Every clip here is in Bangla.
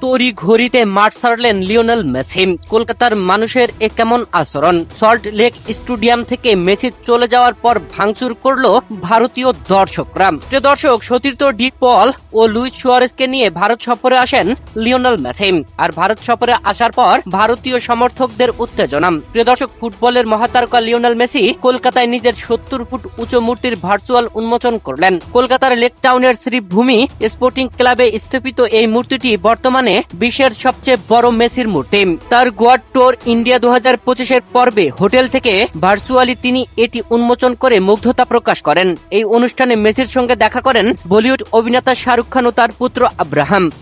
তড়ি ঘড়িতে মাঠ ছাড়লেন লিওনেল মেসি। কলকাতার মানুষের এ কেমন আচরণ? সল্ট লেক স্টেডিয়াম থেকে মেসি চলে যাওয়ার পর ভাঙচুর করলো ভারতীয় দর্শকরা। প্রিয় দর্শক, সতীর্থ ডিক পল ও লুইস সুয়ারেজকে নিয়ে ভারত সফরে আসেন লিওনেল মেসি। আর ভারত সফরে আসার পর ভারতীয় সমর্থকদের উত্তেজনা। প্রিয় দর্শক, ফুটবলের মহাতারকা লিওনেল মেসি কলকাতায় নিজের 70 ফুট উঁচু মূর্তির ভার্চুয়াল উন্মোচন করলেন। কলকাতার লেক টাউনের শ্রীভূমি স্পোর্টিং ক্লাবে স্থাপিত এই মূর্তিটি বর্তমানে বিশ্বের সবচেয়ে বড় মেসির মূর্তি। তার গোয়া ট্যুর ইন্ডিয়া 2025 পর্বে হোটেল থেকে ভার্চুয়ালি তিনি এটি উন্মোচন করে মুগ্ধতা প্রকাশ করেন। এই অনুষ্ঠানে মেসির সঙ্গে দেখা করেন বলিউড অভিনেতা শাহরুখ খান ও তার পুত্র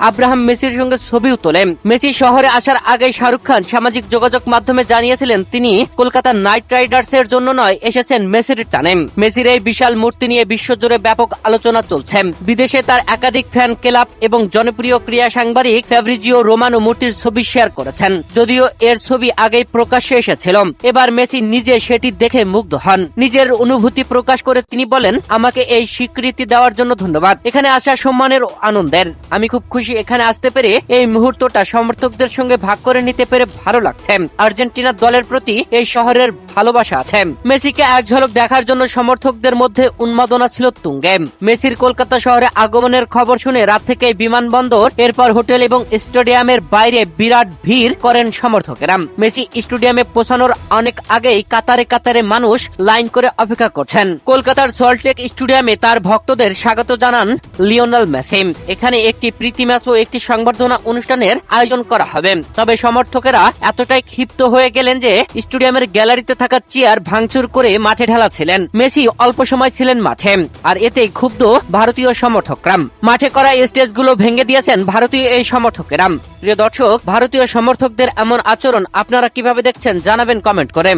আব্রাহাম মেসির সঙ্গে ছবিও তোলেন। মেসি শহরে আসার আগে শাহরুখ খান সামাজিক যোগাযোগ মাধ্যমে জানিয়েছিলেন তিনি কলকাতা নাইট রাইডার্স এর জন্য নয়, এসেছেন মেসির টানে। মেসির এই বিশাল মূর্তি নিয়ে বিশ্বজুড়ে ব্যাপক আলোচনা চলছে। বিদেশে তার একাধিক ফ্যান ক্লাব এবং জনপ্রিয় ক্রীড়া সাংবাদিক ফ্যাব্রিজিও রোমানো মূর্তির ছবি শেয়ার করেছেন। যদিও এর ছবি আগেই প্রকাশ্যে এসেছিল, এবার মেসি নিজে সেটি দেখে মুগ্ধ হন। নিজের অনুভূতি প্রকাশ করে তিনি বলেন, আমাকে এই স্বীকৃতি দেওয়ার জন্য ধন্যবাদ। এখানে আসা সম্মানের ও আনন্দের। আমি খুব খুশি এখানে আসতে পেরে। এই মুহূর্তটা সমর্থকদের সঙ্গে ভাগ করে নিতে পেরে ভালো লাগছে। আর্জেন্টিনা দলের প্রতি এই শহরের ভালোবাসা আছে। মেসিকে এক ঝলক দেখার জন্য সমর্থকদের মধ্যে উন্মাদনা ছিল তুঙ্গে। মেসির কলকাতা শহরে আগমনের খবর শুনে রাত থেকে বিমানবন্দর, এরপর হোটেল এবং স্টেডিয়ামের বাইরে বিরাট ভিড় করেন সমর্থকেরা। মেসি স্টেডিয়ামে পৌঁছানোর অনেক আগেই কাতারে কাতারে মানুষ লাইন করে অপেক্ষা করছেন। কলকাতার সল্টলেক স্টেডিয়ামে তার ভক্তদের স্বাগত জানান লিওনেল মেসি। এখানে একটি প্রীতি ম্যাচ ও একটি সংবর্ধনা অনুষ্ঠানের আয়োজন করা হবে। তবে সমর্থকেরা এতটাই ক্ষিপ্ত হয়ে গেলেন যে স্টেডিয়ামের গ্যালারিতে থাকা চেয়ার ভাঙচুর করে মাঠে ঢালাচ্ছিলেন। মেসি অল্প সময় ছিলেন মাঠে, আর এতে ক্ষুব্ধ ভারতীয় সমর্থকরা। মাঠে করা স্টেজগুলো ভেঙে দিয়েছেন ভারতীয় এই সমর্থকেরা। প্রিয় দর্শক, ভারতীয় সমর্থকদের এমন আচরণ আপনারা কিভাবে দেখছেন জানাবেন কমেন্ট করে।